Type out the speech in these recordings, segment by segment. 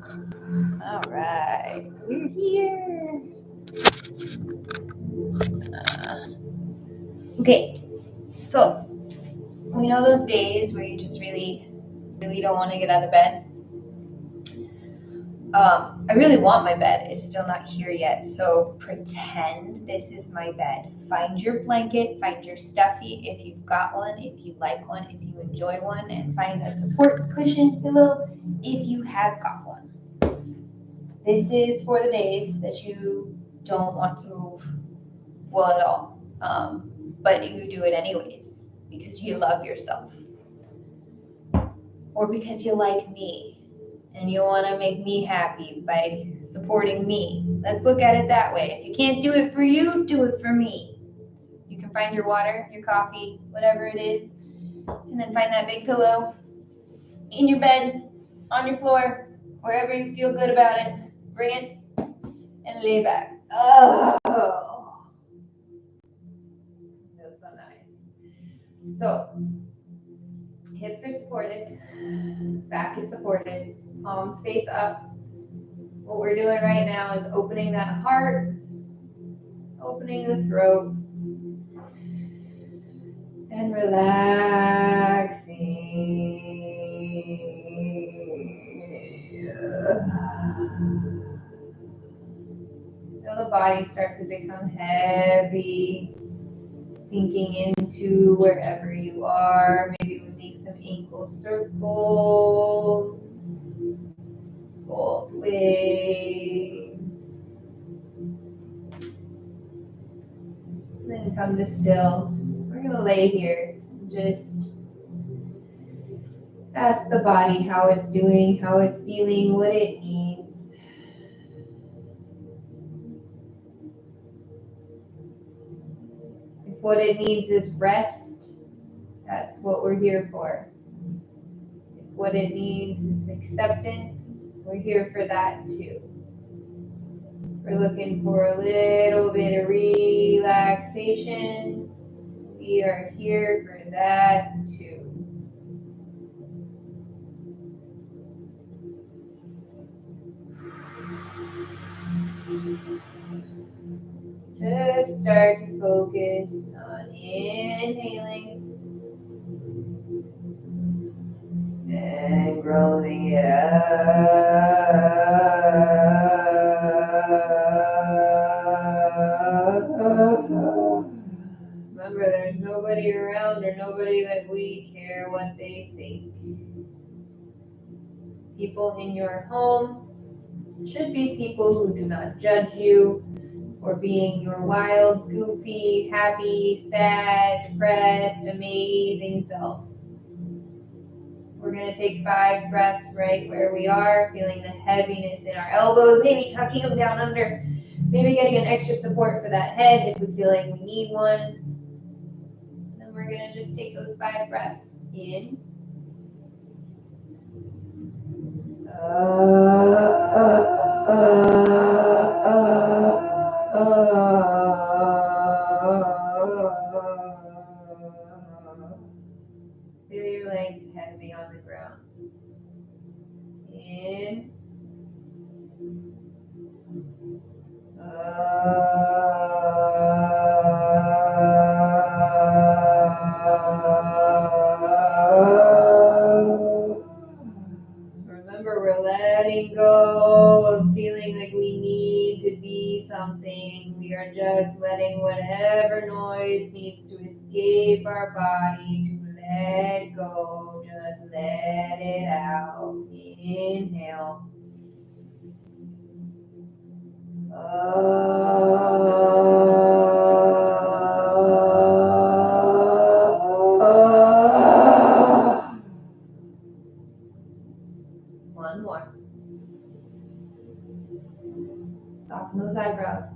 All right, we're here. Okay, so we know those days where you just really don't want to get out of bed. I really want my bed. It's still not here yet. So pretend this is my bed. Find your blanket, find your stuffy if you've got one, if you like one, if you enjoy one, and find a support cushion pillow if you have got one. This is for the days that you don't want to move well at all. But you do it anyways because you love yourself or because you like me and you want to make me happy by supporting me. Let's look at it that way. If you can't do it for you, do it for me. You can find your water, your coffee, whatever it is, and then find that big pillow in your bed, on your floor, wherever you feel good about it. Bring it and lay back. Oh, feels so nice. So, hips are supported, back is supported, palms face up. What we're doing right now is opening that heart, opening the throat, and relaxing. Feel the body start to become heavy, sinking into wherever you are. Maybe we make some ankle circles both ways. Then come to still. We're going to lay here. Just ask the body how it's doing, how it's feeling, what it needs. If what it needs is rest, that's what we're here for. If what it needs is acceptance, we're here for that too. We're looking for a little bit of relaxation. We are here for that too. Just start to focus on inhaling and groaning it out. Remember, there's nobody around or nobody that we care what they think. People in your home should be people who do not judge you for being your wild, goofy, happy, sad, depressed, amazing self. We're going to take 5 breaths right where we are, feeling the heaviness in our elbows, maybe tucking them down under, maybe getting an extra support for that head if we feel like we need one. Then we're going to just take those 5 breaths in. Feel your legs heavy on the ground. In. Remember, we're letting go of feeling like we need to be something. We are just letting whatever noise needs to escape our body to let go. Just let it out. Inhale. One more. Soften those eyebrows.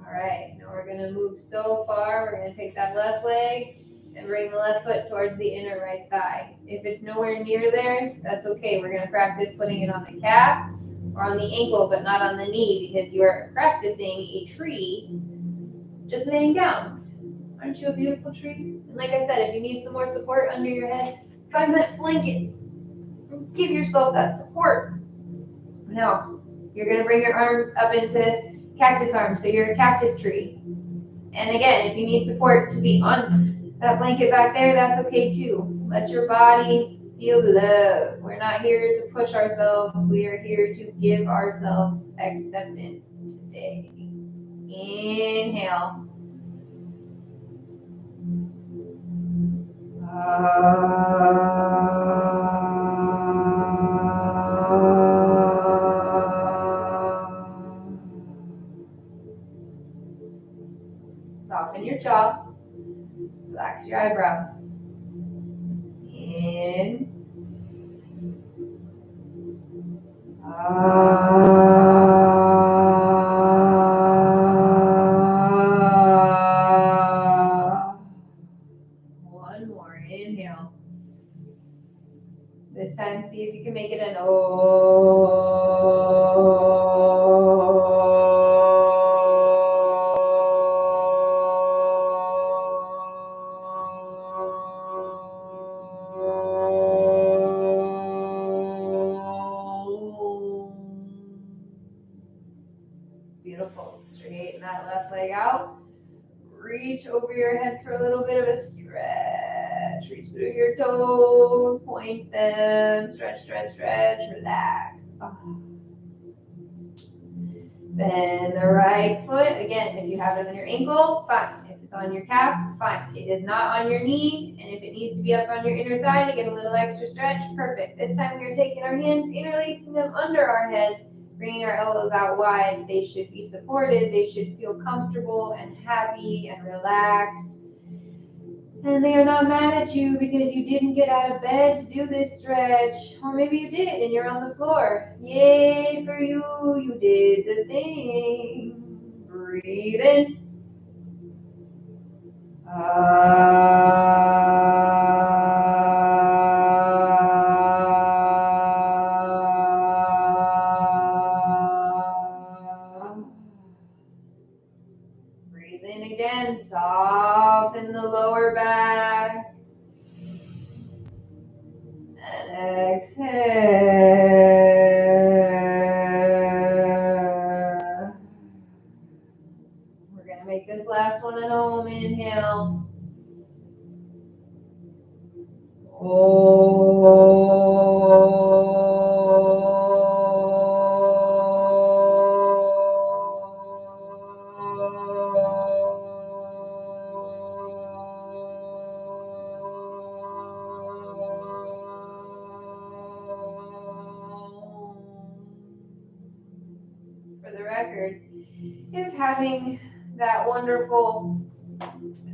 Alright, now we're going to move so far. We're going to take that left leg and and bring the left foot towards the inner right thigh. If it's nowhere near there, that's okay. We're going to practice putting it on the calf or on the ankle, but not on the knee, because you are practicing a tree just laying down. Aren't you a beautiful tree? And like I said, if you need some more support under your head, find that blanket. Give yourself that support. Now, you're going to bring your arms up into cactus arms, so you're a cactus tree. And again, if you need support to be on that blanket back there, that's okay too. Let your body feel the love. We're not here to push ourselves. We are here to give ourselves acceptance today. Inhale. Soften your jaw. Relax your eyebrows. In. One more. Inhale. This time, see if you can make it an Beautiful. Straighten that left leg out. Reach over your head for a little bit of a stretch. Reach through your toes, point them, stretch, stretch, stretch, relax. Bend the right foot. Again, if you have it on your ankle, fine. If it's on your calf, fine. It is not on your knee, and if it needs to be up on your inner thigh to get a little extra stretch, perfect. This time we are taking our hands, interlacing them under our head, bringing our elbows out wide. They should be supported. They should feel comfortable and happy and relaxed. And they are not mad at you because you didn't get out of bed to do this stretch. Or maybe you did and you're on the floor. Yay for you, you did the thing. Breathe in. Breathe in again. Soften the lower back. And exhale. We're going to make this last one at home. Inhale. For the record, if having that wonderful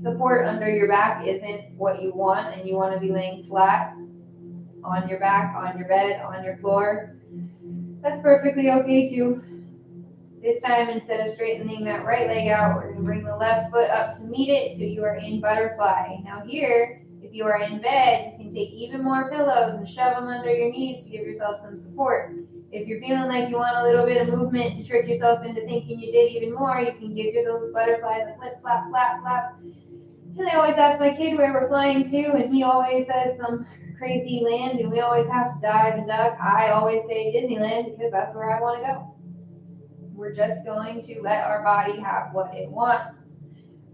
support under your back isn't what you want and you want to be laying flat on your back, on your bed, on your floor, that's perfectly okay too. This time, instead of straightening that right leg out, we're going to bring the left foot up to meet it so you are in butterfly. Now here, if you are in bed, you can take even more pillows and shove them under your knees to give yourself some support. If you're feeling like you want a little bit of movement to trick yourself into thinking you did even more, you can give those butterflies a flip, flap, flap, flap. And I always ask my kid where we're flying to, and he always says some crazy land, and we always have to dive and duck. I always say Disneyland because that's where I want to go. We're just going to let our body have what it wants.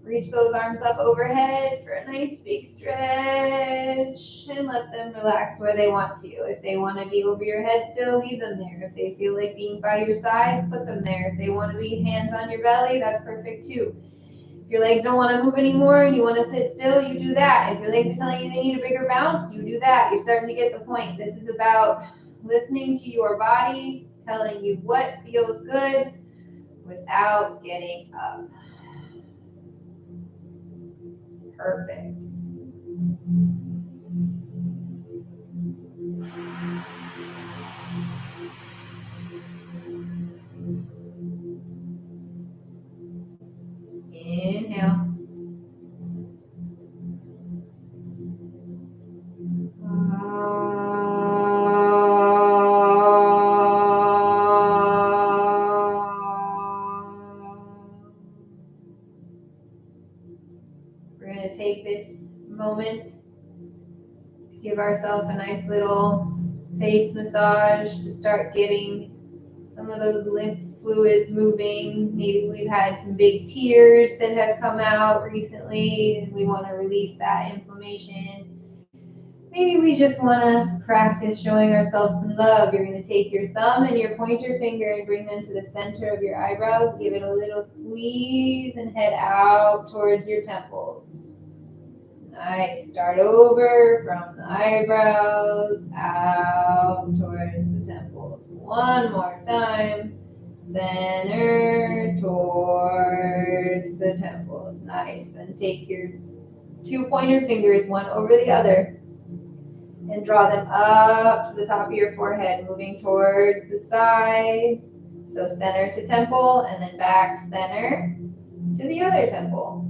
Reach those arms up overhead for a nice big stretch and let them relax where they want to. If they want to be over your head still, leave them there. If they feel like being by your sides, put them there. If they want to be hands on your belly, that's perfect too. If your legs don't want to move anymore and you want to sit still, you do that. If your legs are telling you they need a bigger bounce, you do that. You're starting to get the point. This is about listening to your body, telling you what feels good without getting up. Perfect. Inhale. give ourselves a nice little face massage to start getting some of those lymph fluids moving. Maybe we've had some big tears that have come out recently and we want to release that inflammation. Maybe we just want to practice showing ourselves some love. You're going to take your thumb and your pointer finger and bring them to the center of your eyebrows. Give it a little squeeze and head out towards your temples. Nice. Start over from the eyebrows out towards the temples. One more time. Center towards the temples. Nice. Then take your two pointer fingers, one over the other, and draw them up to the top of your forehead, moving towards the side. So center to temple, and then back center to the other temple.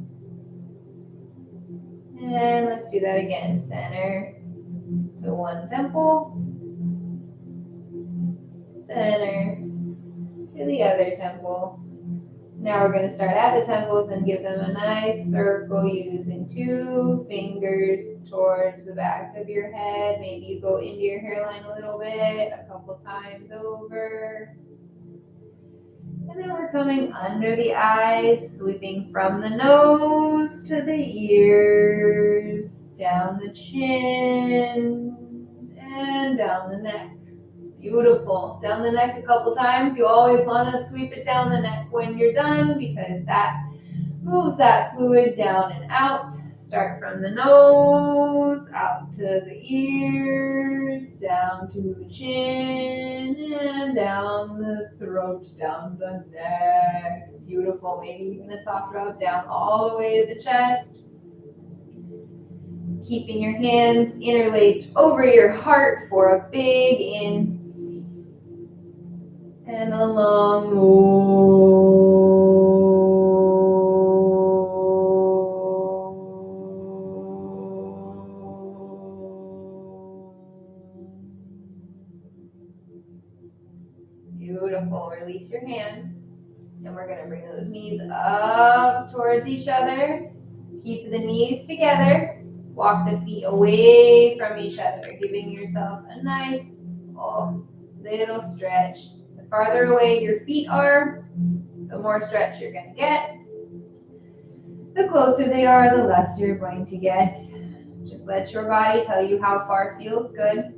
And let's do that again. Center to one temple, center to the other temple. Now we're going to start at the temples and give them a nice circle using two fingers towards the back of your head. Maybe you go into your hairline a little bit, a couple times over. And then we're coming under the eyes, sweeping from the nose to the ears, down the chin, and down the neck. Beautiful. Down the neck a couple times. You always want to sweep it down the neck when you're done because that moves that fluid down and out. Start from the nose, out to the ears, down to the chin, and down the throat, down the neck. Beautiful. Maybe even a soft rub down all the way to the chest. Keeping your hands interlaced over your heart for a big in and a long Beautiful. Release your hands. And we're going to bring those knees up towards each other. Keep the knees together. Walk the feet away from each other, giving yourself a nice little stretch. The farther away your feet are, the more stretch you're going to get. The closer they are, the less you're going to get. Just let your body tell you how far feels good.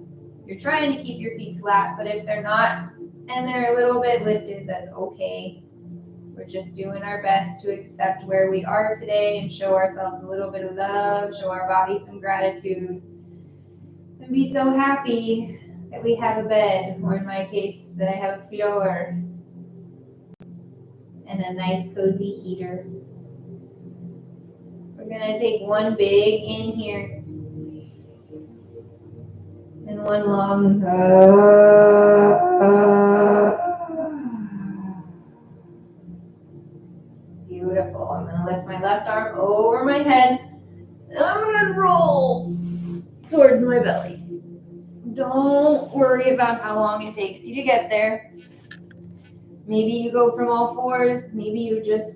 You're trying to keep your feet flat, but if they're not and they're a little bit lifted, that's okay. We're just doing our best to accept where we are today and show ourselves a little bit of love, show our body some gratitude, and be so happy that we have a bed, or in my case, that I have a floor and a nice cozy heater. We're going to take one big in here and one long Beautiful. I'm going to lift my left arm over my head and I'm going to roll towards my belly. Don't worry about how long it takes you to get there. Maybe you go from all fours. Maybe you just,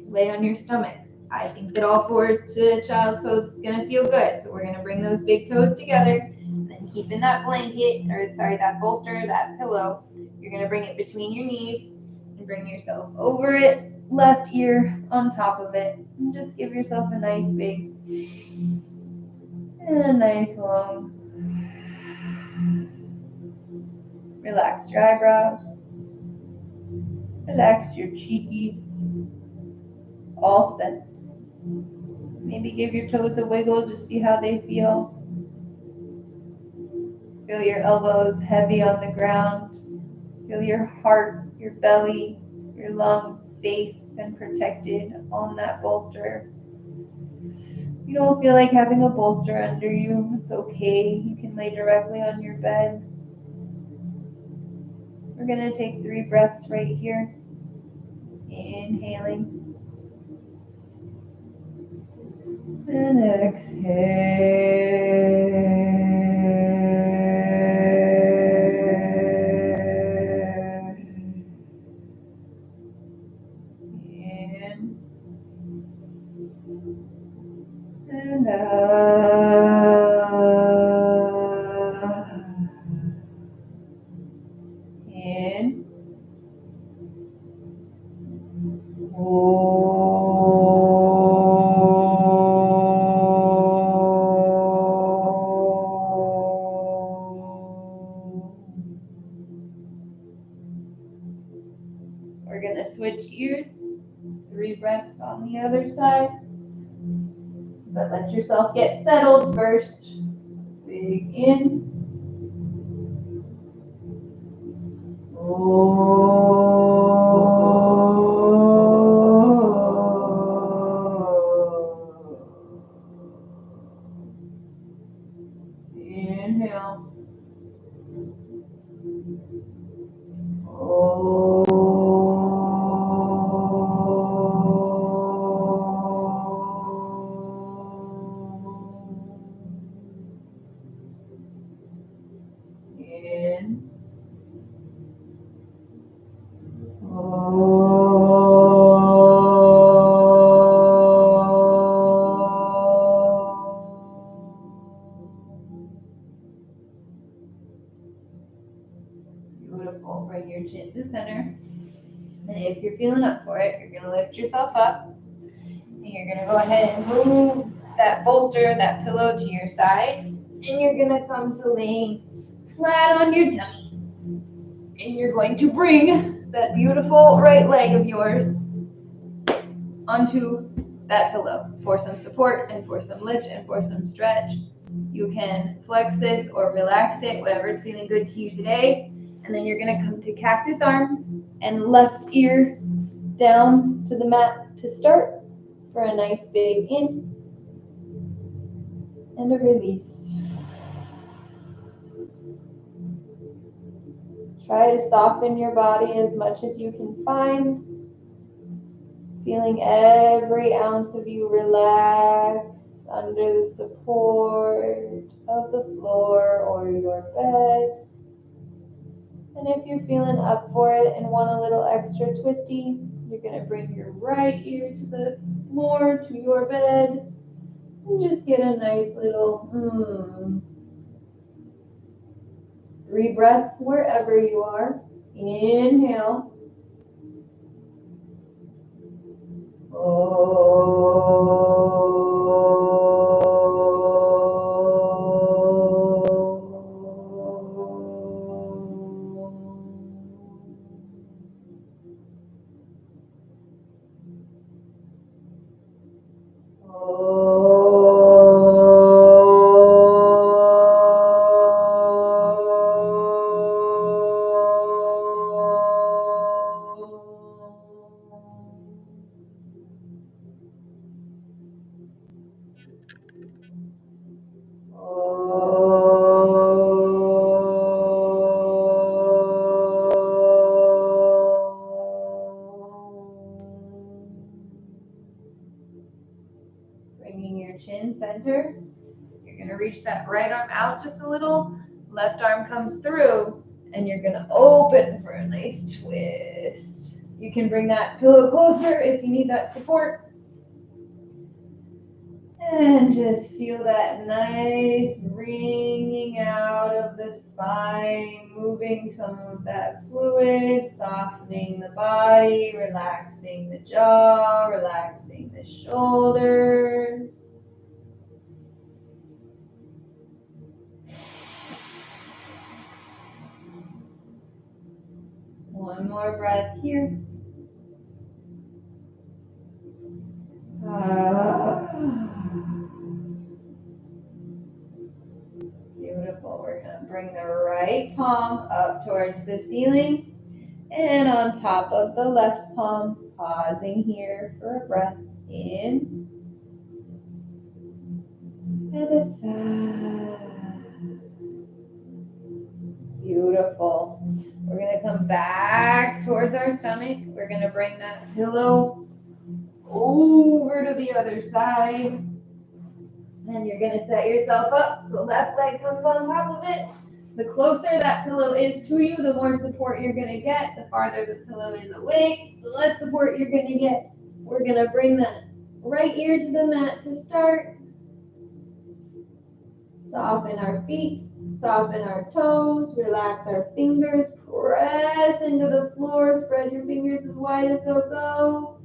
lay on your stomach. I think that all fours to child's pose is going to feel good. So we're going to bring those big toes together and then keeping that that bolster, that pillow, you're going to bring it between your knees and bring yourself over it, left ear on top of it, and just give yourself a nice big and a nice long. Relax your eyebrows, relax your cheekies, all set. Maybe give your toes a wiggle, just see how they feel. Feel your elbows heavy on the ground. Feel your heart, your belly, your lungs safe and protected on that bolster. If you don't feel like having a bolster under you, it's okay. You can lay directly on your bed. We're going to take 3 breaths right here. Inhaling. And exhale. In and out. the other side. But let yourself get settled first. Big in. Inhale. In. Beautiful. Bring your chin to center. And if you're feeling up for it, you're going to lift yourself up. And you're going to go ahead and move that bolster, that pillow to your side. And you're going to come to laying flat on your tummy. And you're going to bring that beautiful right leg of yours onto that pillow for some support and for some lift and for some stretch. You can flex this or relax it, whatever's feeling good to you today. And then you're going to come to cactus arms and left ear down to the mat to start for a nice big in and a release. Try to soften your body as much as you can find, feeling every ounce of you relax under the support of the floor or your bed. And if you're feeling up for it and want a little extra twisty, you're going to bring your right ear to the floor, to your bed, and just get a nice little 3 breaths wherever you are. Inhale. Bringing your chin center. You're going to reach that right arm out just a little. Left arm comes through, and you're going to open for a nice twist. You can bring that pillow closer if you need that support. And just feel that nice wringing out of the spine, moving some of that fluid, softening the body, relaxing the jaw, relaxing the shoulders. One more breath here. Beautiful. We're going to bring the right palm up towards the ceiling and on top of the left palm, pausing here for a breath in and a sigh. Beautiful. We're going to come back towards our stomach. We're going to bring that pillow over to the other side. And you're going to set yourself up so the left leg comes on top of it. The closer that pillow is to you, the more support you're going to get. The farther the pillow is away, the less support you're going to get. We're going to bring that right ear to the mat to start. Soften our feet, soften our toes, relax our fingers, press into the floor, spread your fingers as wide as they'll go,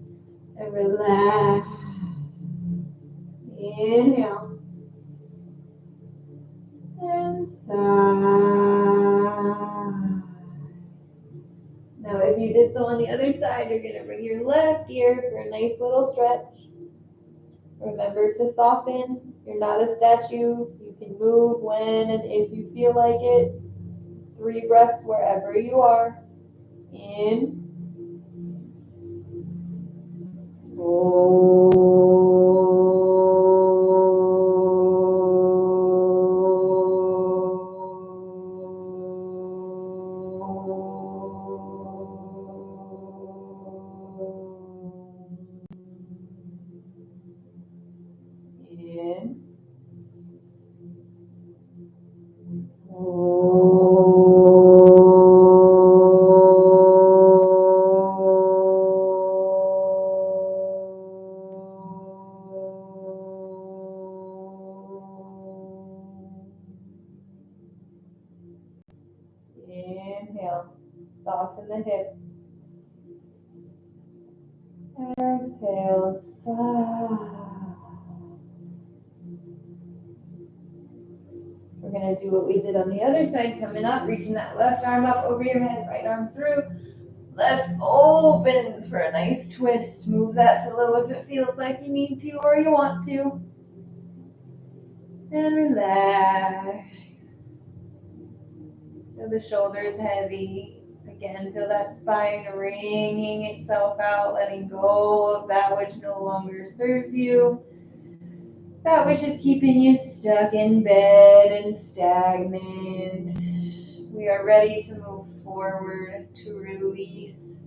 and relax. Inhale. And sigh. Now if you did so on the other side, you're going to bring your left ear for a nice little stretch. Remember to soften. You're not a statue. You can move when and if you feel like it. 3 breaths wherever you are. In. Hold. In. Inhale, soften the hips. Exhale, sigh. We're going to do what we did on the other side, coming up, reaching that left arm up over your head, right arm through. Left opens for a nice twist. Move that pillow if it feels like you need to or you want to. And relax. Feel the shoulders heavy. Again, feel that spine wringing itself out, letting go of that which no longer serves you. That which is keeping you stuck in bed and stagnant. We are ready to move forward, to release.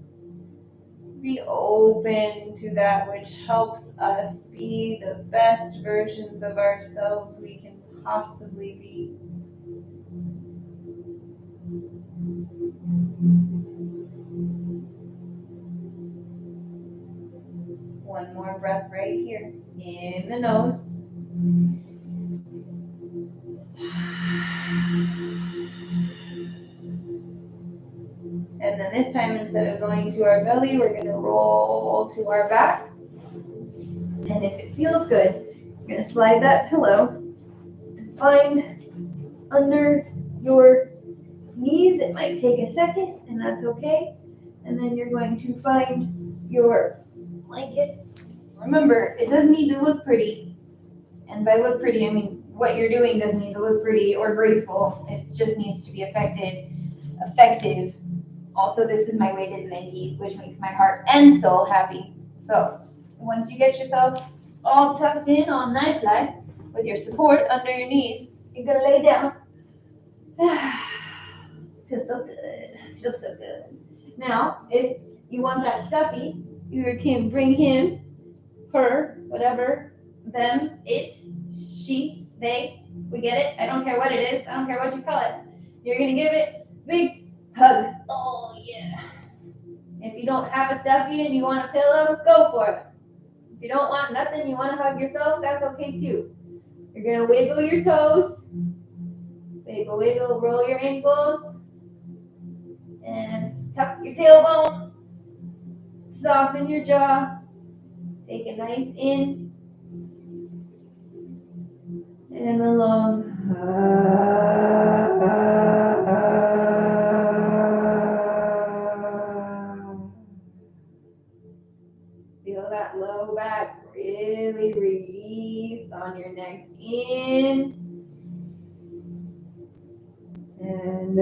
Be open to that which helps us be the best versions of ourselves we can possibly be. One more breath right here. In the nose. And then this time, instead of going to our belly, we're going to roll to our back. And if it feels good, you're going to slide that pillow and find under your knees. It might take a second, and that's okay. And then you're going to find your blanket. Remember, it doesn't need to look pretty. And by look pretty, I mean what you're doing doesn't need to look pretty or graceful. It just needs to be effective. Also, this is my weighted blanket, which makes my heart and soul happy. So, once you get yourself all tucked in all nice like, with your support under your knees, you're gonna lay down. Feels so good. Feels so good. Now, if you want that stuffy, you can bring him, her, whatever, them, it, she, they. We get it? I don't care what it is. I don't care what you call it. You're gonna give it a big hug. Oh yeah. If you don't have a stuffy and you want a pillow, go for it. If you don't want nothing, you want to hug yourself, that's okay too. You're gonna wiggle your toes. Wiggle, wiggle, roll your ankles. And tuck your tailbone. Soften your jaw. Take a nice in. And a long feel that low back really release on your next in. And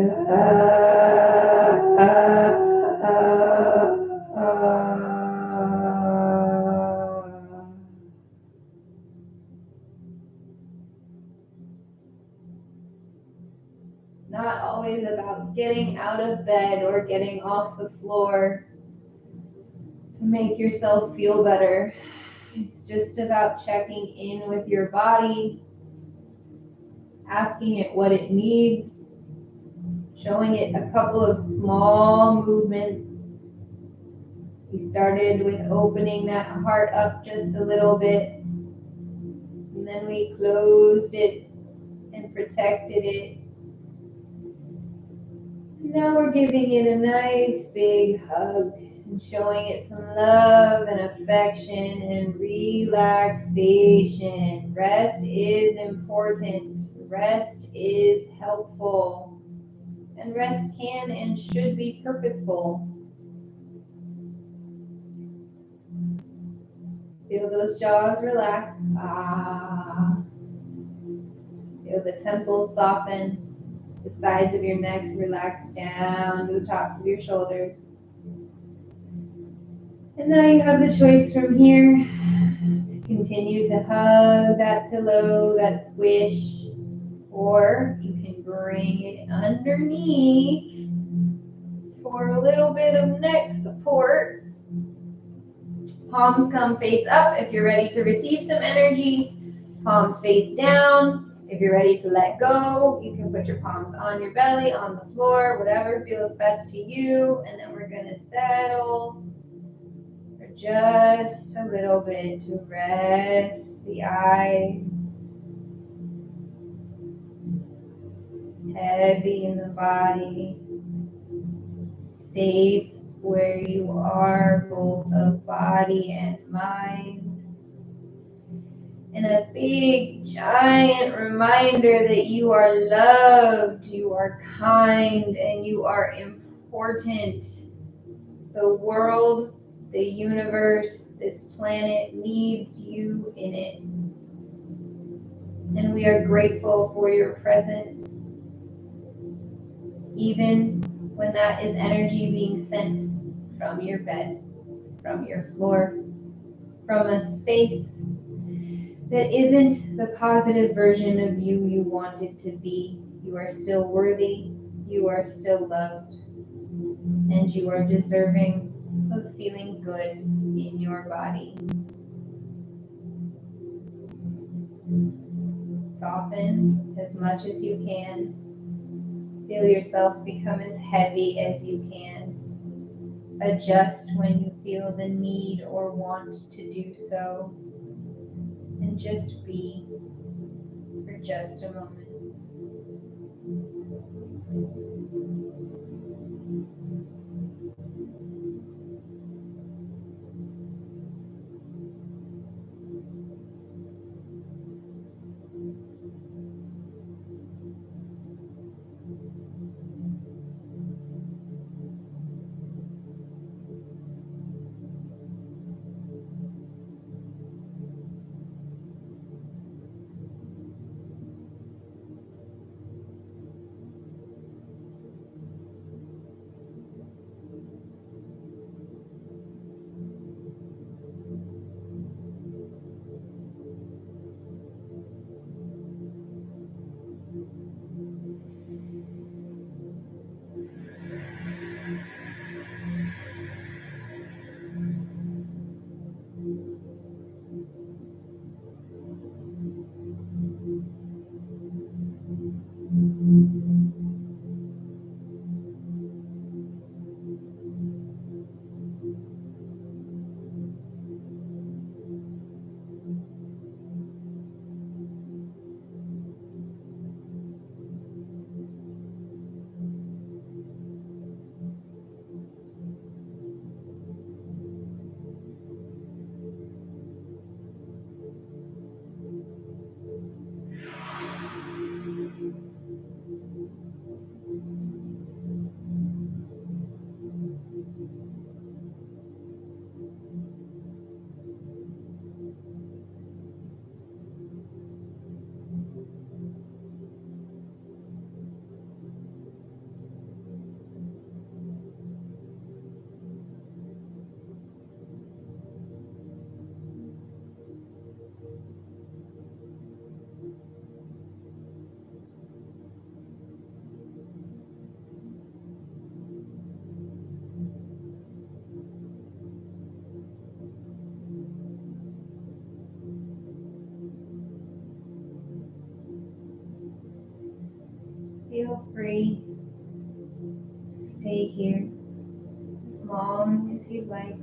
it's not always about getting out of bed or getting off the floor to make yourself feel better. It's just about checking in with your body, asking it what it needs, showing it a couple of small movements. We started with opening that heart up just a little bit, and then we closed it and protected it. Now we're giving it a nice big hug and showing it some love and affection and relaxation. Rest is important. Rest is helpful. And rest can and should be purposeful. Feel those jaws relax. Ah. Feel the temples soften. The sides of your necks relax down to the tops of your shoulders. And now you have the choice from here to continue to hug that pillow, that squish, or you can bring it underneath for a little bit of neck support. Palms come face up if you're ready to receive some energy. Palms face down. If you're ready to let go, you can put your palms on your belly, on the floor, whatever feels best to you. And then we're going to settle for just a little bit to rest the eyes. Heavy in the body. Safe where you are, both of body and mind. And a big, giant reminder that you are loved, you are kind, and you are important. The world, the universe, this planet needs you in it. And we are grateful for your presence, even when that is energy being sent from your bed, from your floor, from a space that isn't the positive version of you you wanted to be. You are still worthy, you are still loved, and you are deserving of feeling good in your body. Soften as much as you can. Feel yourself become as heavy as you can. Adjust when you feel the need or want to do so. And just be for just a moment. Feel free to stay here as long as you like,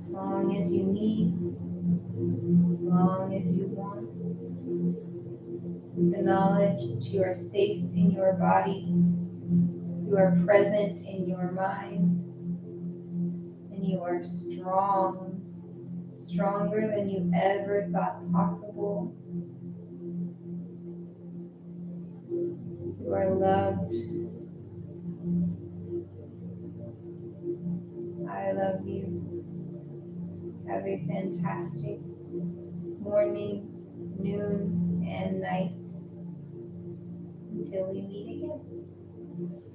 as long as you need, as long as you want. The knowledge that you are safe in your body, you are present in your mind, and you are strong, stronger than you ever thought possible. You are loved. I love you. fantastic morning, noon, and night until we meet again.